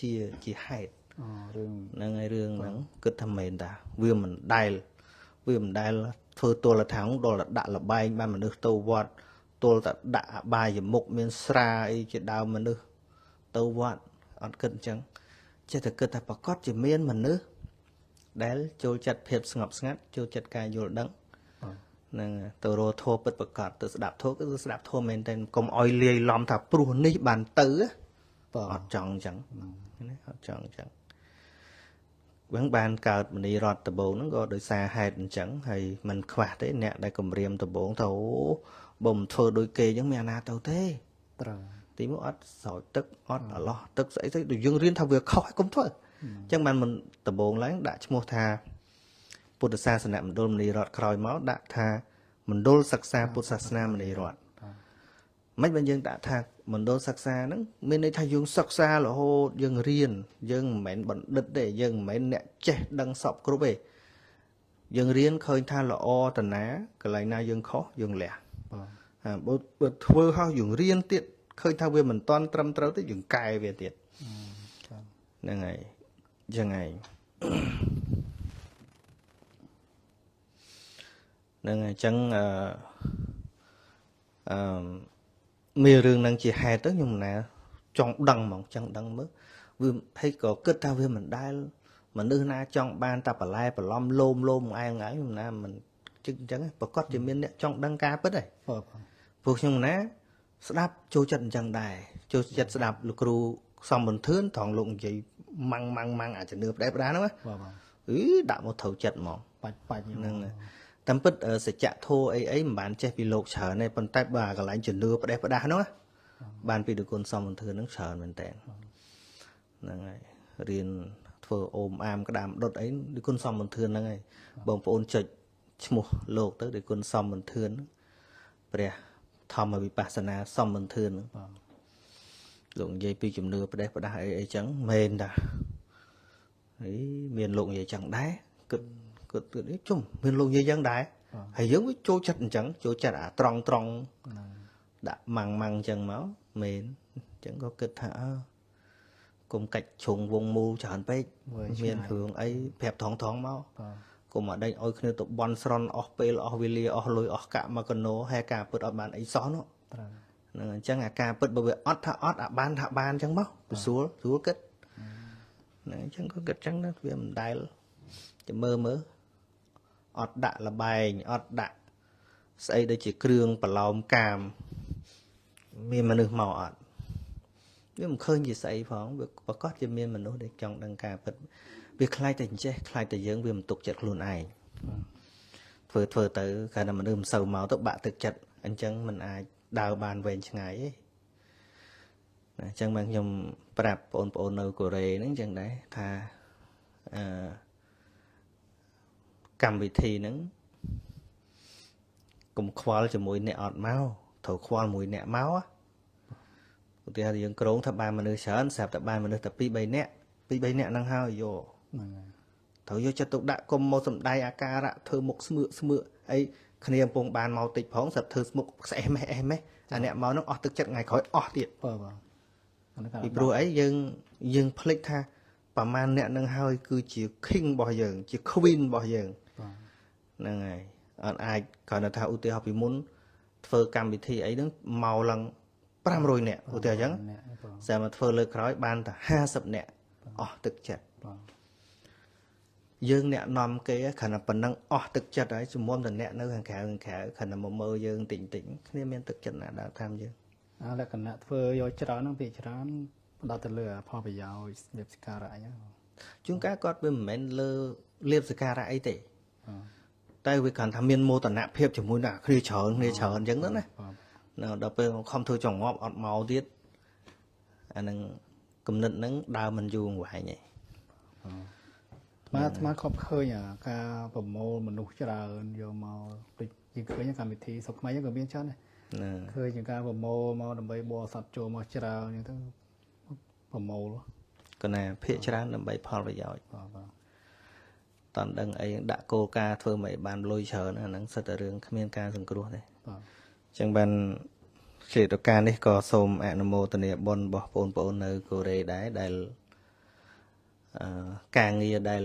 ជាហេតុ អូរឿង ហ្នឹងហើយរឿងហ្នឹងគិតថាមែនតាវាមិនដែលធ្វើទល់ថងដល់តែដាក់លបែងបានមនុស្សទៅវត្តទល់តែដាក់អបាយមុខមានស្រាអីជាដើមមនុស្សទៅវត្តអត់គិតអញ្ចឹងចេះតែគិតថាប្រកាសជាមានមនុស្សដែលចូលចិត្តភាពស្ងប់ស្ងាត់ចូលចិត្តការយល់ដឹងហ្នឹងទៅរកធម៌ពិតប្រកបទៅស្ដាប់ធម៌គឺស្ដាប់ធម៌មែនតែកុំអោយលាយឡំថាព្រោះនេះបានទៅ បាទ អត់ចង់អញ្ចឹងណាអត់ចង់អញ្ចឹងបានកើតមនីរតដំបងហ្នឹងក៏ដោយសារហេតុអញ្ចឹងហើយมันខ្វះទេអ្នកដែលគម្រាមដំបងទៅបើមិនធ្វើដូចគេអញ្ចឹងមានអាណាទៅទេ ត្រូវ ទីមកអត់ស្រោចទឹកអត់អាឡោះទឹកស្អីស្អីដូចយើងរៀនថាវាខុសហើយកុំធ្វើអញ្ចឹងបានមិនដំបងឡើងដាក់ឈ្មោះថាពុទ្ធសាសនមណ្ឌលមនីរតក្រោយមកដាក់ថាមណ្ឌលសិក្សាពុទ្ធសាសនាមនីរតមិនបានយើងដាក់ថាមណ្ឌលសិក្សាហ្នឹងមានន័យថាយើងសិក្សារហូតយើងរៀនយើងមិនមែនបណ្ឌិតទេយើងមិនមែនអ្នកចេះដឹងសពគ្រប់ទេយើងរៀនឃើញថាល្អតាណាកន្លែងណាយើងខុសយើងលះ បាទ បើធ្វើហោះយើងរៀនទៀតឃើញថាវាមិនតាន់ត្រឹមត្រូវទេយើងកែវាទៀតហ្នឹងហើយអញ្ចឹងហើយហ្នឹងហើយអញ្ចឹងមានរឿងហ្នឹងជាហេតុទៅខ្ញុំណាចង់ដឹងហ្មងចង់ដឹងមើលវាហើយក៏គិតថាវាមិនដែលមនុស្សណាចង់បានតែបន្លែបន្លំលោមឯងខ្ញុំណាមិនជឹកអញ្ចឹងប្រកាសជាមានអ្នកចង់ដឹងការពិតហើយ បាទ ពួកខ្ញុំណាស្ដាប់ចូលចិត្តអញ្ចឹងដែរចូលចិត្តស្ដាប់លោកគ្រូសំបន្ទឿនត្រង់លោកនិយាយម៉ាំងអាចជំនឿផ្ដេសផ្ដាស់ហ្នឹងណា បាទ ដាក់មកត្រូវចិត្តហ្មង បាច់ ហ្នឹងតាមពិតសច្ចធម៌អីមិនបានចេះពីលោកច្រើនទេប៉ុន្តែបើកន្លែងជំនឿផ្ដេសផ្ដាស់ហ្នឹងបានពីលោកគុណសំបន្ទឿនហ្នឹងច្រើនមែនតើហ្នឹងហើយរៀនធ្វើអូមអាមក្តាមដុតអីលោកគុណសំបន្ទឿនហ្នឹងហើយបងប្អូនចុចឈ្មោះលោកទៅលោកគុណសំបន្ទឿនព្រះធម្មវិបស្សនាសំបន្ទឿន បាទ លោកនិយាយពីជំនឿផ្ដេសផ្ដាស់អីចឹងមែនតាហើយមានលោកនិយាយចឹងដែរគិតជុំមានលោកនិយាយចឹងដែរហើយយើងវាចូលចិត្តអញ្ចឹងចូលចិត្តអាត្រង់ដាក់ម៉ាំងអញ្ចឹងមកមែនអញ្ចឹងក៏គិតថាគុំកាច់ជ្រុងវងមូលច្រើនពេកមានរឿងអីប្រាប់ថងមក បាទ គុំមកដេញឲ្យគ្នាទៅបន់ស្រន់អស់ពេលអស់វេលាអស់លុយអស់កាក់មកកណោហែការពិតអត់បានអីសោះនោះ ត្រូវ ហ្នឹងអញ្ចឹងអាការពិតបើវាអត់ថាអត់អាបានថាបានអញ្ចឹងមកស្រួលគិតហ្នឹងអញ្ចឹងក៏គិតអញ្ចឹងណាវាមិនដែលចាំមើលអត់ដាក់លបែងអត់ដាក់ស្អីដូចជាគ្រឿងប្រឡោមកាមមានមនុស្សមកអត់វាមិនឃើញជាស្អីផងវាប្រកាសជាមានមនុស្សដែលចង់ដឹងការពិតវាខ្លាចតែអញ្ចេះខ្លាចតែយើងវាមិនទុកចិត្តខ្លួនឯងធ្វើទៅកាលណាមនុស្សមិនសូវមកទៅបាក់ទឹកចិត្តអញ្ចឹងមិនអាចដើរបានវែងឆ្ងាយទេណាអញ្ចឹងបងខ្ញុំប្រាប់បងប្អូននៅកូរ៉េហ្នឹងអញ្ចឹងដែរថាកម្មវិធីហ្នឹងកុំខ្វល់ជាមួយអ្នកអត់មកត្រូវខ្វល់មួយអ្នកមកឧទាហរណ៍យើងក្រងថាបានមនុស្សច្រើនស្រាប់តែបានមនុស្សតែ2 3នាក់ហ្នឹងហើយយក ហ្នឹងហើយ ត្រូវយកចិត្តទុកដាក់កុំមកសំដែងអាការៈធ្វើមុខស្មើអីគ្នាកំពុងបានមកតិចផងស្រាប់ធ្វើមុខស្អេះម៉េះអាអ្នកមកនោះអស់ទឹកចិត្តថ្ងៃក្រោយអស់ទៀត បាទ ពីព្រោះអីយើងភ្លេចថាប្រមាណអ្នកនឹងហើយគឺជា king របស់យើងជា queen របស់យើង បាទ ហ្នឹងហើយអត់អាចគ្រាន់តែថាឧទាហរណ៍ពីមុនធ្វើកម្មវិធីអីហ្នឹងមកឡើង500នាក់ឧទាហរណ៍អញ្ចឹងតែមកធ្វើលើក្រោយបានតែ50នាក់អស់ទឹកចិត្ត បាទ យើងអ្នកនាំគេគ្រាន់តែប៉ុណ្ណឹងអស់ទឹកចិត្តហើយជំនុំតអ្នកនៅខាងក្រៅគ្រាន់តែមកមើលយើងតិចគ្នាមានទឹកចិត្តណាដល់តាមយើង លក្ខណៈធ្វើយកច្រើនហ្នឹងពីច្រើនផ្ដោតទៅលើផលប្រយោជន៍លៀបសការៈអញ្ចឹង ជួនកាលគាត់វាមិនមែនលើលៀបសការៈអីទេ តែវាគ្រាន់ថាមានមោទនភាពជាមួយនឹងគ្នាច្រើនអញ្ចឹងទៅណាដល់ពេលខំធ្វើចង្អប់អត់មកទៀតអានឹងគំនិតហ្នឹងដើរមិនយូរអង្វែងទេ មកខប់ឃើញការប្រមូលមនុស្សច្រើនយកមកដូចយើងឃើញកម្មវិធីសុខខ្មែរយើងក៏មានច្រើនដែរឃើញជាការប្រមូលមកដើម្បីបរិស័ទចូលមកច្រើនអញ្ចឹងទៅប្រមូលក៏ណាភាកច្រើនដើម្បីផលប្រយោជន៍ បាទ តន់ដឹងអីដាក់គោលការណ៍ធ្វើមិនបានលុយច្រើនអាហ្នឹងសិតតែរឿងគ្មានការសង្គ្រោះទេ បាទ អញ្ចឹងបានជាតការនេះក៏សូមអនុមោទនាបុណ្យរបស់បងប្អូននៅកូរ៉េដែរដែលការងារដែល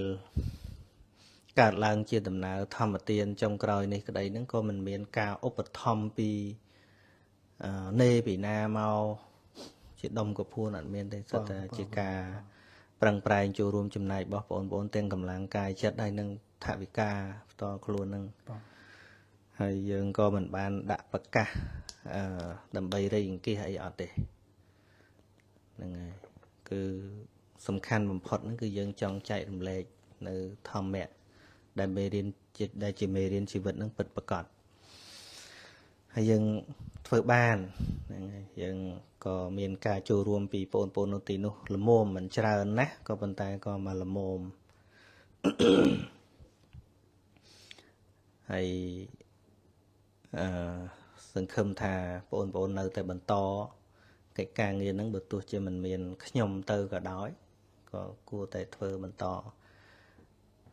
កើតឡើងជាដំណើរធម្មទានចុងក្រោយនេះក្តីហ្នឹងក៏មិនមានការឧបត្ថម្ភពីនេពីណាមកជាដុំកពួនអត់មានទេសិតតែជាការប្រឹងប្រែងចូលរួមចំណែករបស់បងប្អូនទាំងកម្លាំងកាយចិត្តហើយនិងថវិកាផ្ទាល់ខ្លួនហ្នឹងហើយយើងក៏មិនបានដាក់ប្រកាសដើម្បីរៃអង្គាសអីអត់ទេហ្នឹងហើយគឺសំខាន់បំផុតហ្នឹងគឺយើងចង់ចែករំលែកនៅធម្មៈដែលមេរៀនដែលជាមេរៀនជីវិតហ្នឹងពិតប្រាកដហើយយើងធ្វើបានហ្នឹងហើយយើងក៏មានការចូលរួមពីបងប្អូននៅទីនោះល្មមមិនច្រើនណាស់ក៏ប៉ុន្តែក៏មកល្មមហើយសង្ឃឹមថាបងប្អូននៅតែបន្តកិច្ចការងារហ្នឹងបើទោះជាមិនមានខ្ញុំទៅក៏ដោយក៏គួរតែធ្វើបន្ត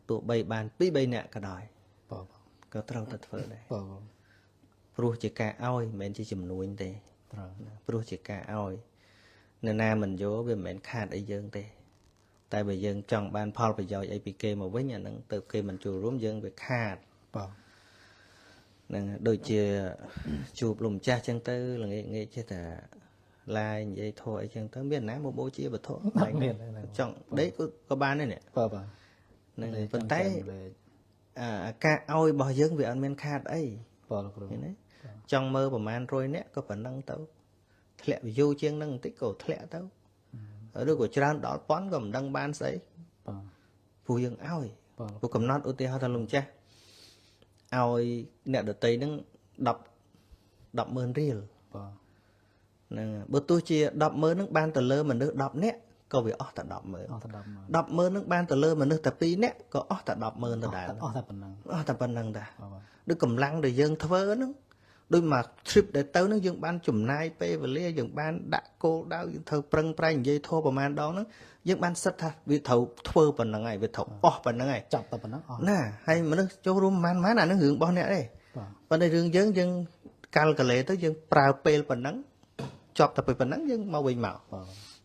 ទោះបីបាន 2-3 នាក់ក៏ដោយក៏ត្រូវតែធ្វើដែរព្រោះជាការឲ្យមិនមែនជាចំនួនទេព្រោះជាការឲ្យនរណាមិនយកវាមិនមែនខាតអីយើងទេតែបើយើងចង់បានផលប្រយោជន៍អីពីគេមកវិញអាហ្នឹងទៅគេមិនចូលរួមយើងវាខាតហ្នឹងដូចជាជួបលោកម្ចាស់ចឹងទៅល្ងាចងាកចេះតែឡាយនិយាយធោះអីចឹងទៅមានណាមកបូជាវត្ថុចង់ដេកក៏បានដែរនេះហ្នឹងប៉ុន្តែការឲ្យរបស់យើងវាអត់មានខាតអីចង់មើលប្រហែល100នាក់ក៏ប៉ុណ្ណឹងទៅធ្លាក់ view ជាងហ្នឹងបន្តិចក៏ធ្លាក់ទៅឬក៏ច្រើនដល់ប៉ុនក៏មិនដឹងបានស្អីព្រោះយើងឲ្យព្រោះកំណត់ឧទាហរណ៍ថាលោកម្ចាស់ឲ្យអ្នកដតីហ្នឹង100000រៀលហ្នឹងបើទោះជា100000ហ្នឹងបានទៅលើមនុស្ស10នាក់ក៏វាអស់តែ100000 100000ហ្នឹងបានទៅលើមនុស្សតែ2នាក់ក៏អស់តែ100000ទៅដែរអស់តែប៉ុណ្ណឹងតាដូចកម្លាំងដែលយើងធ្វើហ្នឹងដូចមក trip ដែលទៅហ្នឹងយើងបានចំណាយពេលវេលាយើងបានដាក់គោលដៅយើងត្រូវប្រឹងប្រែងនិយាយធោះប្រហែលដងហ្នឹងយើងបានសិតថាវាត្រូវធ្វើប៉ុណ្ណឹងហើយវាត្រូវអស់ប៉ុណ្ណឹងហើយចាប់តែប៉ុណ្ណឹងអស់ណាហើយមនុស្សចូលរួមប៉ុន្មានអាហ្នឹងរឿងរបស់អ្នកទេប៉ុន្តែរឿងយើងកាល់កាឡេទៅយើងប្រើពេលប៉ុណ្ណឹងចប់តែប៉ុណ្ណឹងយើងមកវិញមក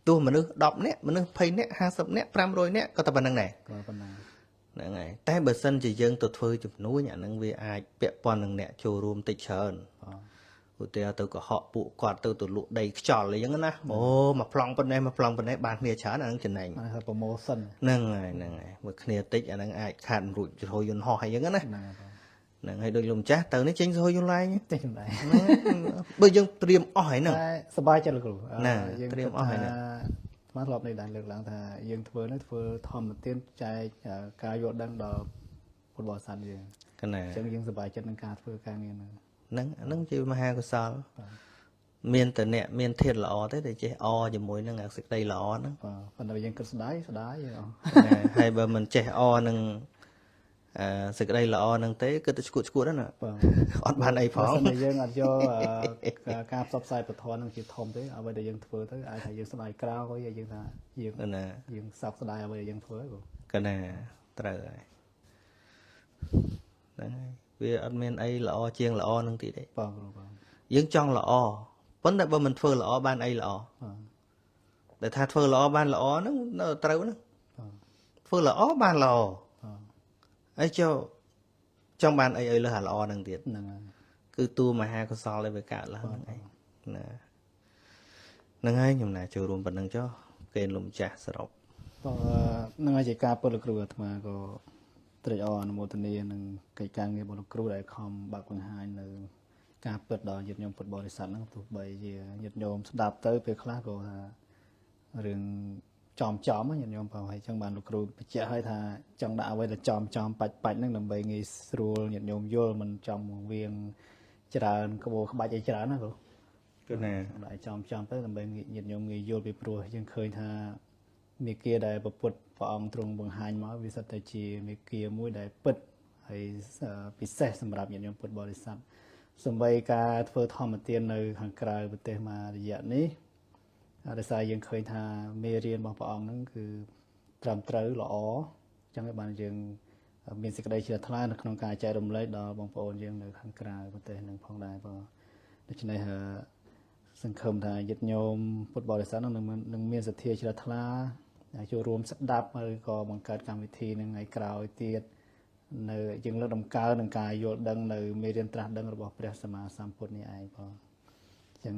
ទោះមនុស្ស10នាក់មនុស្ស20នាក់50នាក់500នាក់ក៏តែប៉ុណ្ណឹងដែរហ្នឹងហើយតែបើសិនជាយើងទៅធ្វើជំនួញអាហ្នឹងវាអាចពាក់ព័ន្ធនឹងអ្នកចូលរួមតិចច្រើនឧទាហរណ៍ទៅកុហកពួកគាត់ទៅលក់ដីខ្យល់អីចឹងណាអូមកប្លង់ប៉ុណ្ណេះបានគ្នាច្រើនអាហ្នឹងចំណេញហ្នឹងប្រម៉ូសិនហ្នឹងហើយមួយគ្នាតិចអាហ្នឹងអាចខាតរួចរហូតយន្តហោះអីចឹងណាហ្នឹងហើយដូចលោកម្ចាស់ទៅនេះចេញរហូតយន្តឡាយចេញដែរបើយើងត្រៀមអស់ហើយហ្នឹងតែសប្បាយចិត្តលោកគ្រូយើងត្រៀមអស់ហើយហ្នឹងមកធ្លាប់នេះដែរលើកឡើងថាយើងធ្វើធម្មទានចែកការយល់ដឹងដល់ពុទ្ធបរិស័ទយើងកណាអញ្ចឹងយើងសប្បាយចិត្តនឹងការធ្វើការងារហ្នឹងជាមហាកុសលមានតែអ្នកមានធាតុល្អទេតែចេះអជាមួយនឹងសេចក្តីល្អហ្នឹងប៉ុន្តែយើងគិតស្ដាយហើយបើមិនចេះអនឹងសេចក្តីល្អហ្នឹងទេគិតតែឈួតហ្នឹងណាអត់បានអីផងបើយើងអត់យកការផ្សព្វផ្សាយពធហ្នឹងជាធំទេអ្វីដែលយើងធ្វើទៅអាចថាយើងស្ដាយក្រោយយើងថាយើងសោកស្ដាយអ្វីដែលយើងធ្វើកណាត្រូវហើយហ្នឹងហើយវាអត់មានអីល្អជាងល្អនឹងទៀតទេយើងចង់ល្អប៉ុន្តែបើមិនធ្វើល្អបានអីល្អតែថាធ្វើល្អបានល្អហ្នឹងនៅត្រូវហ្នឹងធ្វើល្អបានល្អហើយចង់បានអីឲ្យលើសអាល្អហ្នឹងទៀតហ្នឹងហើយគឺតួមហាកុសលដែលវាកើតឡើងហ្នឹងឯងណាហ្នឹងហើយខ្ញុំណាចូលរួមប៉ុណ្្នឹងចុះគេលំចាស់សរុបហ្នឹងហើយជាការពុតលោកគ្រូអាត្មាក៏ត្រេកអរអនុមោទនានឹងកិច្ចការងាររបស់លោកគ្រូដែលខំបើកបង្ហាញនៅការពិតដល់ញាតិញោមពុទ្ធបរិស័ទហ្នឹងទោះបីជាញាតិញោមស្ដាប់ទៅពេលខ្លះក៏ថារឿង ចំញាតិញោមបងហើយចឹងបានលោកគ្រូបញ្ជាក់ឲ្យថាចង់ដាក់អ្វីដែលចំបាច់ហ្នឹងដើម្បីងាយស្រួលញាតិញោមយល់មិនចំវៀងច្រើនក្បូរក្បាច់អីច្រើនណាគ្រូ គឺណា ដាក់ចំទៅដើម្បីញាតិញោមងាយយល់ពីព្រោះយើងឃើញថាមេគាដែលព្រះពុទ្ធព្រះអង្គទ្រង់បង្ហាញមកវាសិតតែជាមេគាមួយដែលពិតហើយពិសេសសម្រាប់ញាតិញោមពុទ្ធបរិស័ទសម្បីការធ្វើធម្មទាននៅខាងក្រៅប្រទេសមករយៈនេះដោយសារយើងឃើញថាមេរៀនរបស់ព្រះអង្គហ្នឹងគឺត្រឹមត្រូវល្អអញ្ចឹងហើយបានយើងមានសេចក្តីជ្រះថ្លានៅក្នុងការចែករំលែកដល់បងប្អូនយើងនៅខាងក្រៅប្រទេសនឹងផងដែរបងដូច្នេះសង្ឃឹមថាញាតិញោមពុទ្ធបរិស័ទនឹងមានសទ្ធាជ្រះថ្លាចូលរួមស្ដាប់ឬក៏បង្កើតកម្មវិធីនឹងថ្ងៃក្រោយទៀតនៅយើងលើកដំកើងនឹងការយល់ដឹងនៅមេរៀនត្រាស់ដឹងរបស់ព្រះសម្មាសម្ពុទ្ធនេះឯងបងអញ្ចឹង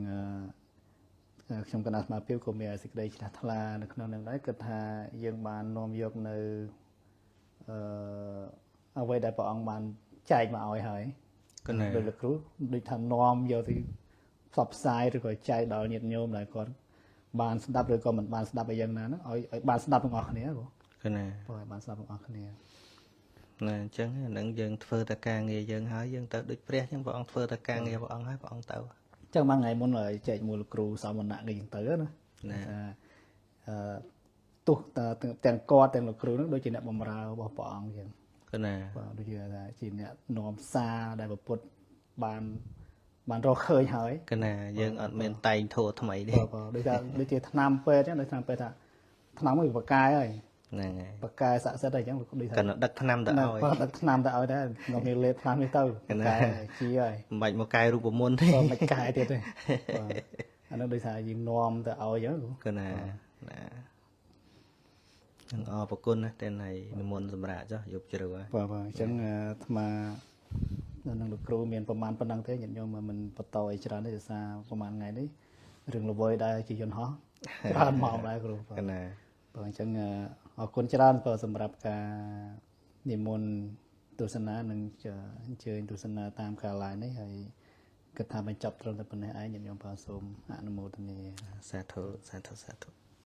ខ្ញុំគណៈស្មារតីក៏មានសេចក្តីជ្រះថ្លានៅក្នុងនឹងដែរគិតថាយើងបាននាំយកនៅអ្វីដែលព្រះអង្គបានចែកមកឲ្យហើយគឺដោយលោកគ្រូដូចថានាំយកទៅផ្សព្វផ្សាយឬក៏ចែកដល់ញាតិញោមដែលគាត់បានស្ដាប់ឬក៏មិនបានស្ដាប់អីយ៉ាងណាហ្នឹងឲ្យបានស្ដាប់ទាំងអស់គ្នាបងគឺណា ឲ្យបានស្ដាប់ទាំងអស់គ្នា ណាអញ្ចឹងហ្នឹងយើងធ្វើតែការងារយើងហើយយើងទៅដូចព្រះអញ្ចឹងព្រះអង្គធ្វើតែការងារព្រះអង្គហើយព្រះអង្គទៅ ចឹងមួយថ្ងៃមុនចែកមួយលោកគ្រូសមណៈគេចឹងទៅណាថាទោះទាំងគាត់ទាំងលោកគ្រូហ្នឹងដូចជាអ្នកបម្រើរបស់ព្រះអង្គចឹង គឺណា បាទដូចជាថាជាអ្នកនាំសារដែលពុទ្ធបានរកឃើញហើយ គឺណាយើងអត់មានតែងធัวថ្មីទេ បាទដូចជាថ្នាំពេទ្យចឹងដូចថ្នាំពេទ្យថាថ្នាំមួយបកាយហើយ ហ្នឹងហើយ បកាយស័ក្តិសិទ្ធអីចឹងលោកដូចថា កាន់ដឹកថ្នាំទៅឲ្យ បាទដឹកថ្នាំទៅឲ្យដែរនាំគ្នាលេបថ្នាំនេះទៅបកាយជាហើយ មិនបាច់មកកែរូបមន្តទេ ក៏មិនកាយទៀតទេបាទអានោះដូចថាយើងនាំទៅឲ្យចឹង គឺណាណានឹងអរប្រគុណណាស់តែណៃនិមន្តសម្រាប់ចុះយប់ជ្រៅហើយ បាទអញ្ចឹងអាត្មានៅនឹងលោកគ្រូមានប្រមាណប៉ុណ្ណឹងទេញាតិញោមមិនបន្តអីច្រើនទេដោយសារប្រហែលថ្ងៃនេះរឿងល្វើយដែរជាយន្តហោះច្រើនមកដែរគ្រូបាទ គឺណា បាទអញ្ចឹងអរគុណច្រើនក៏សម្រាប់ការនិមន្តទស្សនានិងអញ្ជើញទស្សនាតាមការ live នេះហើយគិតថាបញ្ចប់ត្រឹមតែប៉ុណ្ណេះឯងញាតិញោមបាទសូមអនុមោទនា សាធុសាធុសាធុ